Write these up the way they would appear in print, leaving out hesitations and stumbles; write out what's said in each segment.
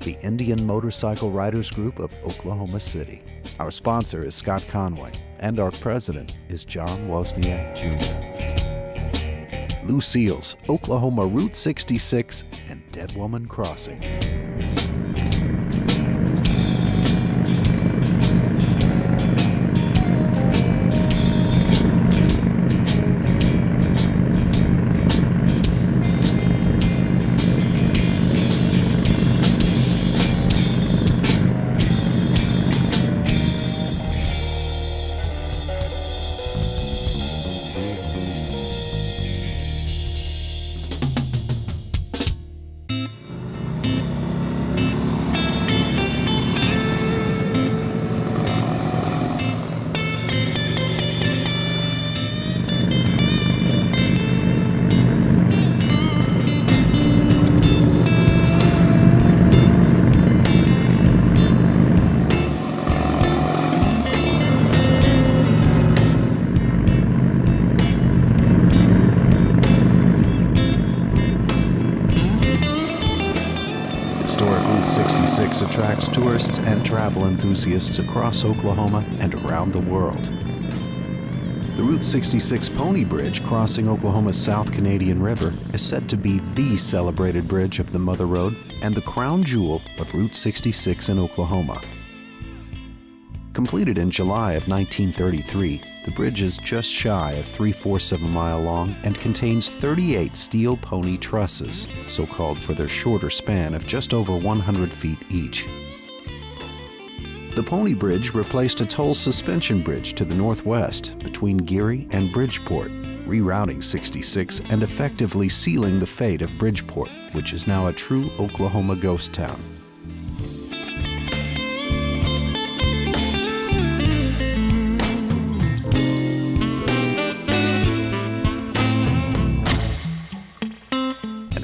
the Indian Motorcycle Riders Group of Oklahoma City. Our sponsor is Scott Conway, and our president is John Wozniak Jr. Lucille's, Oklahoma Route 66, and Dead Woman Crossing. Historic Route 66 attracts tourists and travel enthusiasts across Oklahoma and around the world. The Route 66 Pony Bridge crossing Oklahoma's South Canadian River is said to be the celebrated bridge of the Mother Road and the crown jewel of Route 66 in Oklahoma. Completed in July of 1933, the bridge is just shy of 3/4 of a mile long and contains 38 steel pony trusses, so called for their shorter span of just over 100 feet each. The Pony Bridge replaced a toll suspension bridge to the northwest between Geary and Bridgeport, rerouting 66 and effectively sealing the fate of Bridgeport, which is now a true Oklahoma ghost town.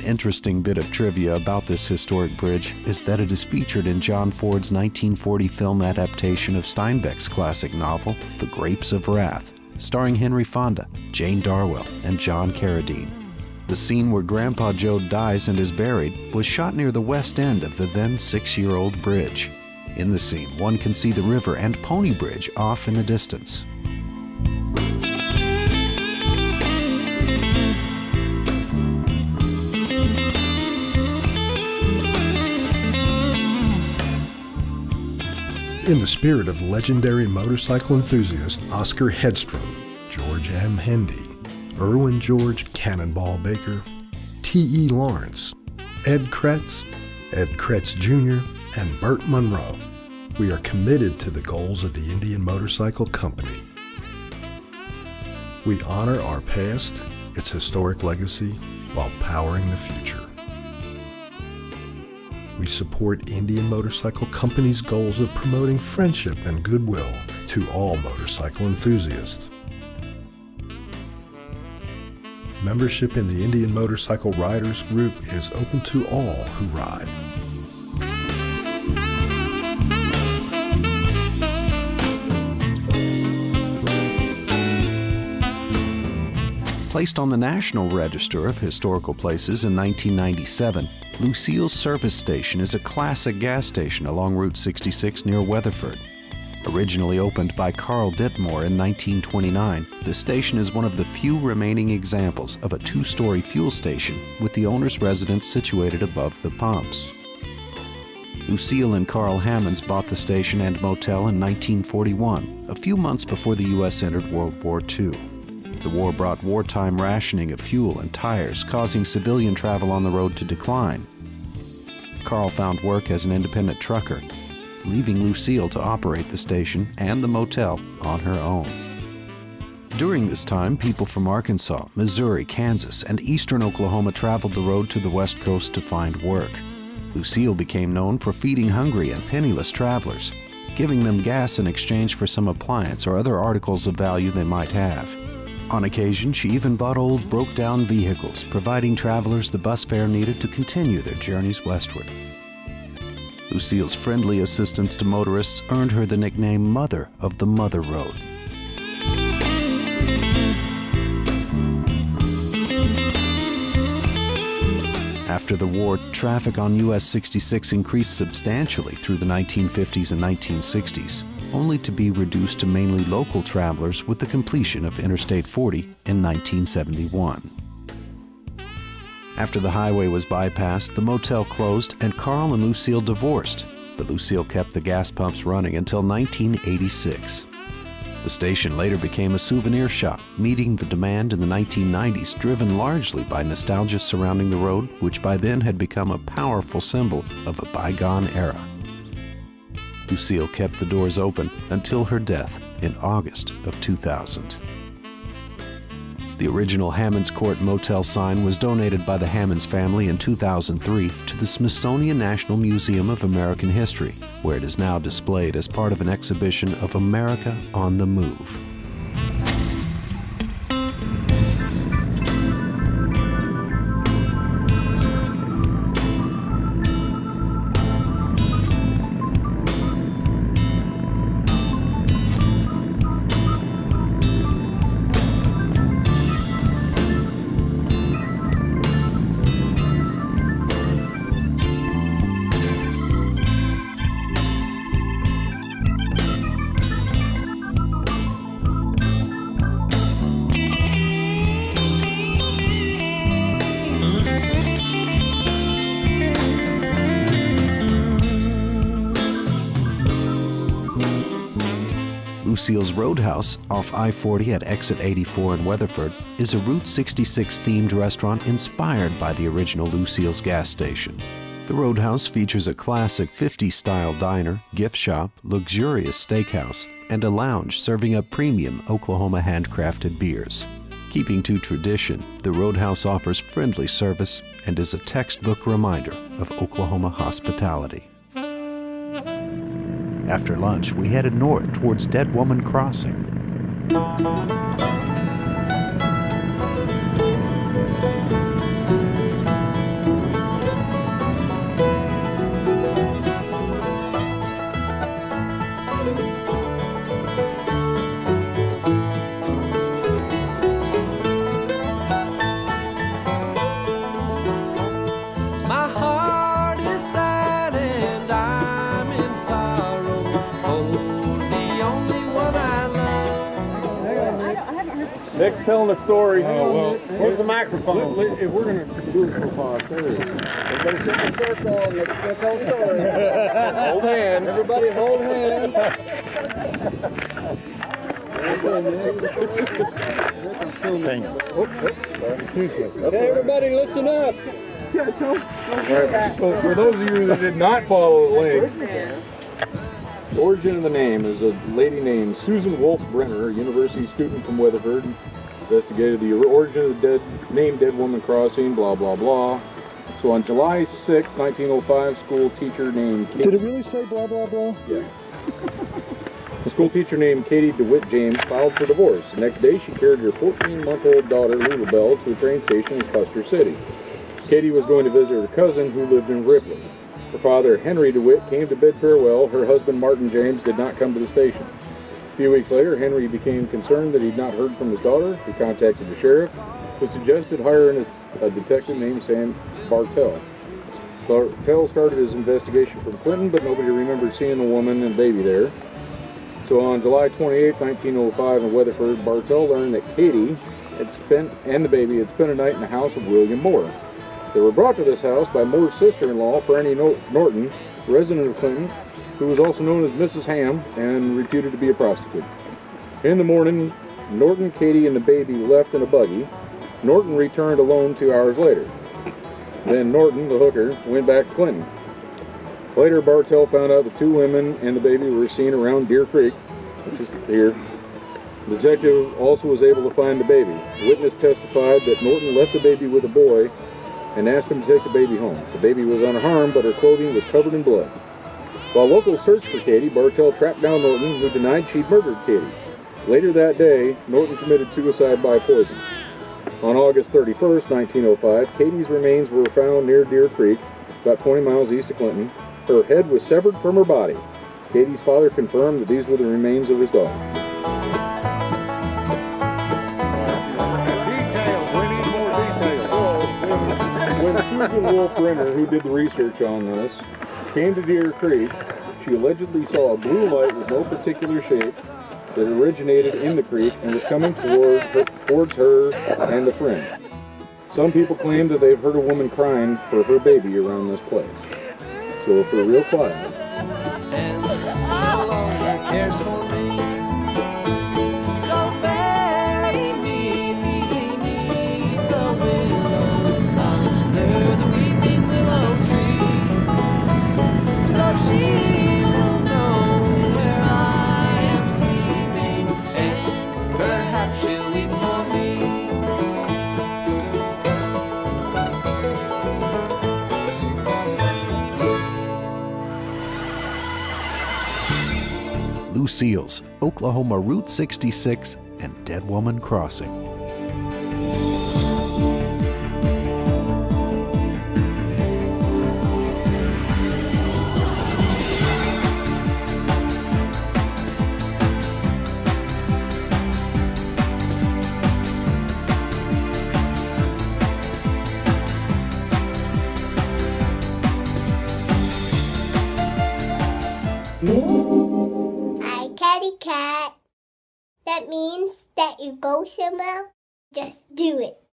Interesting bit of trivia about this historic bridge is that it is featured in John Ford's 1940 film adaptation of Steinbeck's classic novel, The Grapes of Wrath, starring Henry Fonda, Jane Darwell, and John Carradine. The scene where Grandpa Joe dies and is buried was shot near the west end of the then 6-year-old bridge. In the scene, one can see the river and Pony Bridge off in the distance. In the spirit of legendary motorcycle enthusiast Oscar Hedstrom, George M. Hendy, Irwin George Cannonball Baker, T.E. Lawrence, Ed Kretz Jr., and Burt Monroe, we are committed to the goals of the Indian Motorcycle Company. We honor our past, its historic legacy, while powering the future. We support Indian Motorcycle Company's goals of promoting friendship and goodwill to all motorcycle enthusiasts. Membership in the Indian Motorcycle Riders Group is open to all who ride. Placed on the National Register of Historical Places in 1997, Lucille's service station is a classic gas station along Route 66 near Weatherford. Originally opened by Carl Dittmore in 1929, the station is one of the few remaining examples of a 2-story fuel station with the owner's residence situated above the pumps. Lucille and Carl Hamons bought the station and motel in 1941, a few months before the U.S. entered World War II. The war brought wartime rationing of fuel and tires, causing civilian travel on the road to decline. Carl found work as an independent trucker, leaving Lucille to operate the station and the motel on her own. During this time, people from Arkansas, Missouri, Kansas, and eastern Oklahoma traveled the road to the West Coast to find work. Lucille became known for feeding hungry and penniless travelers, giving them gas in exchange for some appliance or other articles of value they might have. On occasion, she even bought old, broke-down vehicles, providing travelers the bus fare needed to continue their journeys westward. Lucille's friendly assistance to motorists earned her the nickname Mother of the Mother Road. After the war, traffic on US 66 increased substantially through the 1950s and 1960s, only to be reduced to mainly local travelers with the completion of Interstate 40 in 1971. After the highway was bypassed, the motel closed and Carl and Lucille divorced, but Lucille kept the gas pumps running until 1986. The station later became a souvenir shop, meeting the demand in the 1990s, driven largely by nostalgia surrounding the road, which by then had become a powerful symbol of a bygone era. Lucille kept the doors open until her death in August of 2000. The original Hamons Court motel sign was donated by the Hamons family in 2003 to the Smithsonian National Museum of American History, where it is now displayed as part of an exhibition of America on the Move. Lucille's Roadhouse, off I-40 at exit 84 in Weatherford, is a Route 66-themed restaurant inspired by the original Lucille's gas station. The Roadhouse features a classic 50s-style diner, gift shop, luxurious steakhouse, and a lounge serving up premium Oklahoma handcrafted beers. Keeping to tradition, the Roadhouse offers friendly service and is a textbook reminder of Oklahoma hospitality. After lunch, we headed north towards Dead Woman Crossing. My heart is sad and I'm in sorrow for the only one I love. Nick's telling a story. Oh, well. Where's the microphone? If we're going to do it for posterity. Everybody sit in a circle and let's tell a story. Hold hands. Everybody hold hands. Okay, everybody listen up. Right. So for those of you that did not follow the link, the origin of the name is a lady named Susan Wolf Brenner, a university student from Weatherford, investigated the origin of the name Dead Woman Crossing, blah, blah, blah. So on July 6, 1905, school teacher named Katie... Did it really say blah, blah, blah? Yeah. A school teacher named Katie DeWitt James filed for divorce. The next day, she carried her 14-month-old daughter, Lulabelle, to a train station in Custer City. Katie was going to visit her cousin, who lived in Ripley. Her father, Henry DeWitt, came to bid farewell. Her husband, Martin James, did not come to the station. A few weeks later, Henry became concerned that he'd not heard from his daughter. He contacted the sheriff, who suggested hiring a detective named Sam Bartell. Bartell started his investigation from Clinton, but nobody remembered seeing the woman and baby there. So on July 28, 1905 in Weatherford, Bartell learned that Katie and the baby had spent a night in the house of William Moore. They were brought to this house by Moore's sister-in-law, Franny Norton, resident of Clinton, who was also known as Mrs. Ham and reputed to be a prostitute. In the morning, Norton, Katie, and the baby left in a buggy. Norton returned alone 2 hours later. Then Norton, the hooker, went back to Clinton. Later, Bartell found out the two women and the baby were seen around Deer Creek, which is here. The detective also was able to find the baby. The witness testified that Norton left the baby with a boy and asked him to take the baby home. The baby was unharmed, but her clothing was covered in blood. While locals searched for Katie, Bartell tracked down Norton, who denied she'd murdered Katie. Later that day, Norton committed suicide by poison. On August 31st, 1905, Katie's remains were found near Deer Creek, about 20 miles east of Clinton. Her head was severed from her body. Katie's father confirmed that these were the remains of his daughter. Details. We need more details. When Susan Wolf Renner, who did the research on this, came to Deer Creek. She allegedly saw a blue light with no particular shape that originated in the creek and was coming towards her and a friend. Some people claim that they've heard a woman crying for her baby around this place. So if we're real quiet, and no longer cares for me. So bury me beneath the willow, under the weeping willow tree, so she'll know where I am sleeping, and perhaps she'll weep for me. Lucille's, Oklahoma Route 66, and Dead Woman Crossing. Catty cat. That means that you go somewhere, just do it.